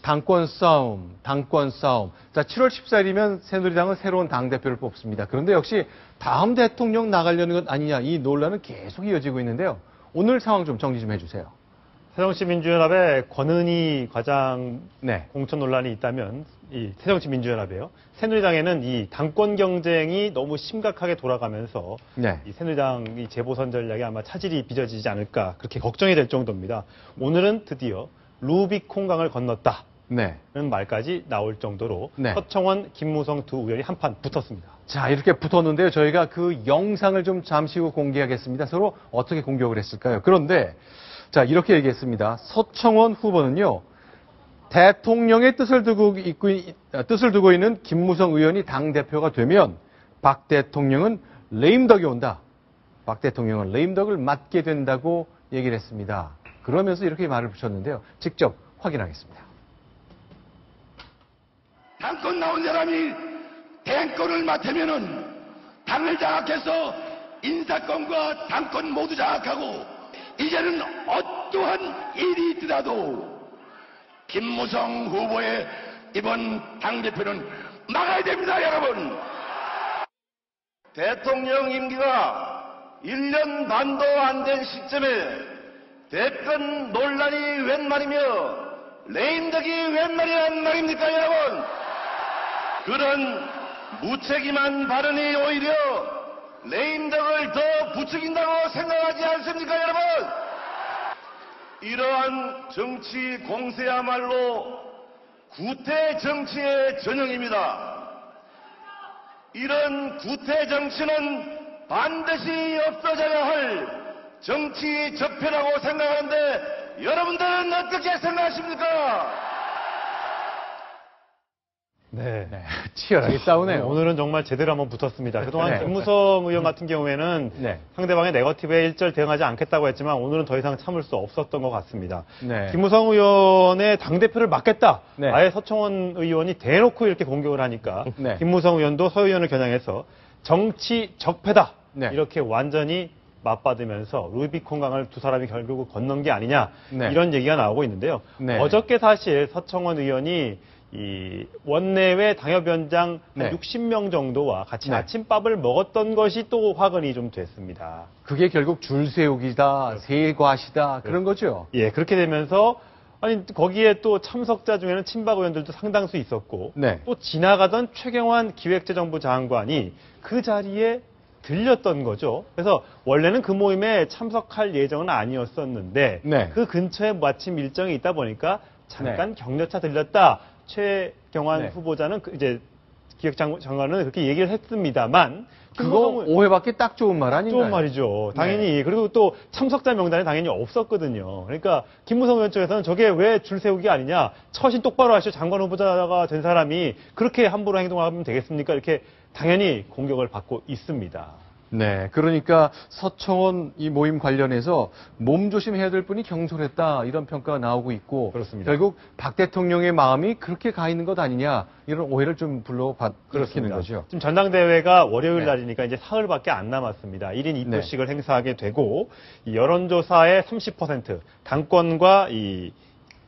당권 싸움, 당권 싸움. 자, 7월 14일이면 새누리당은 새로운 당대표를 뽑습니다. 그런데 역시 다음 대통령 나가려는 것 아니냐, 이 논란은 계속 이어지고 있는데요. 오늘 상황 좀 정리 좀 해주세요. 새정치민주연합의 권은희 과장 네. 공천 논란이 있다면 이 새정치민주연합이에요. 새누리당에는 이 당권 경쟁이 너무 심각하게 돌아가면서 네. 이 새누리당 이 재보선 전략에 아마 차질이 빚어지지 않을까 그렇게 걱정이 될 정도입니다. 오늘은 드디어 루비콘강을 건넜다. 네. 는 말까지 나올 정도로 네. 서청원, 김무성 두 의원이 한판 붙었습니다. 자, 이렇게 붙었는데요. 저희가 그 영상을 좀 잠시 후 공개하겠습니다. 서로 어떻게 공격을 했을까요? 그런데 자, 이렇게 얘기했습니다. 서청원 후보는요, 대통령의 뜻을 두고 있는 김무성 의원이 당대표가 되면 박 대통령은 레임덕이 온다. 박 대통령은 레임덕을 맞게 된다고 얘기를 했습니다. 그러면서 이렇게 말을 붙였는데요. 직접 확인하겠습니다. 당권 나온 사람이 대권을 맡으면은 당을 장악해서 인사권과 당권 모두 장악하고 이제는 어떠한 일이 있더라도 김무성 후보의 이번 당대표는 막아야 됩니다, 여러분. 대통령 임기가 1년 반도 안 된 시점에 대권 논란이 웬 말이며 레임덕이 웬 말이란 말입니까, 여러분? 그런 무책임한 발언이 오히려 레임덕을 더 부추긴다고 생각하지 않습니까, 여러분? 이러한 정치 공세야말로 구태 정치의 전형입니다. 이런 구태 정치는 반드시 없어져야 할 정치 적폐라고 생각하는데 여러분들은 어떻게 생각하십니까? 네. 치열하게 싸우네요. 오늘은 정말 제대로 한번 붙었습니다. 그동안 네. 김무성 의원 같은 경우에는 네. 상대방의 네거티브에 일절 대응하지 않겠다고 했지만 오늘은 더 이상 참을 수 없었던 것 같습니다. 네. 김무성 의원의 당대표를 맡겠다. 네. 아예 서청원 의원이 대놓고 이렇게 공격을 하니까 네. 김무성 의원도 서 의원을 겨냥해서 정치 적폐다. 네. 이렇게 완전히 맞받으면서 루비콘강을 두 사람이 결국 건넌 게 아니냐. 네. 이런 얘기가 나오고 있는데요. 네. 어저께 사실 서청원 의원이 이 원내외 당협위원장 네. 60명 정도와 같이 네. 아침밥을 먹었던 것이 또 화근이 좀 됐습니다. 그게 결국 줄 세우기다, 세과시다, 그런 거죠. 예, 그렇게 되면서 아니 거기에 또 참석자 중에는 친박 의원들도 상당수 있었고 네. 또 지나가던 최경환 기획재정부 장관이 그 자리에 들렸던 거죠. 그래서 원래는 그 모임에 참석할 예정은 아니었었는데 네. 그 근처에 마침 일정이 있다 보니까 잠깐 격려차 들렸다. 최경환 네. 후보자는 이제 기획장관은 그렇게 얘기를 했습니다만 그거 오해받기 딱 좋은 말 아닌가요? 좋은 말이죠. 당연히. 네. 그리고 또 참석자 명단에 당연히 없었거든요. 그러니까 김무성 의원 쪽에서는 저게 왜 줄 세우기 아니냐. 처신 똑바로 하시오. 장관 후보자가 된 사람이 그렇게 함부로 행동하면 되겠습니까? 이렇게 당연히 공격을 받고 있습니다. 네, 그러니까 서청원 이 모임 관련해서 몸조심해야 될 분이 경솔했다 이런 평가가 나오고 있고 그렇습니다. 결국 박 대통령의 마음이 그렇게 가 있는 것 아니냐 이런 오해를 좀 불러일으키는 거죠. 지금 전당대회가 월요일 네. 날이니까 이제 사흘밖에 안 남았습니다. 1인 2표씩을 네. 행사하게 되고 이 여론조사의 30% 당권과 이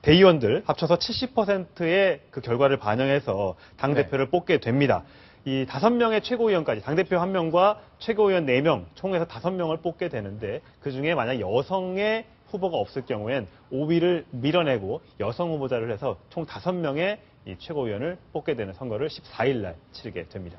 대의원들 합쳐서 70%의 그 결과를 반영해서 당대표를 뽑게 됩니다. 이 5명의 최고위원까지 당대표 1명과 최고위원 4명 총에서 5명을 뽑게 되는데 그중에 만약 여성의 후보가 없을 경우엔 5위를 밀어내고 여성 후보자를 해서 총 5명의 이 최고위원을 뽑게 되는 선거를 14일 날 치르게 됩니다.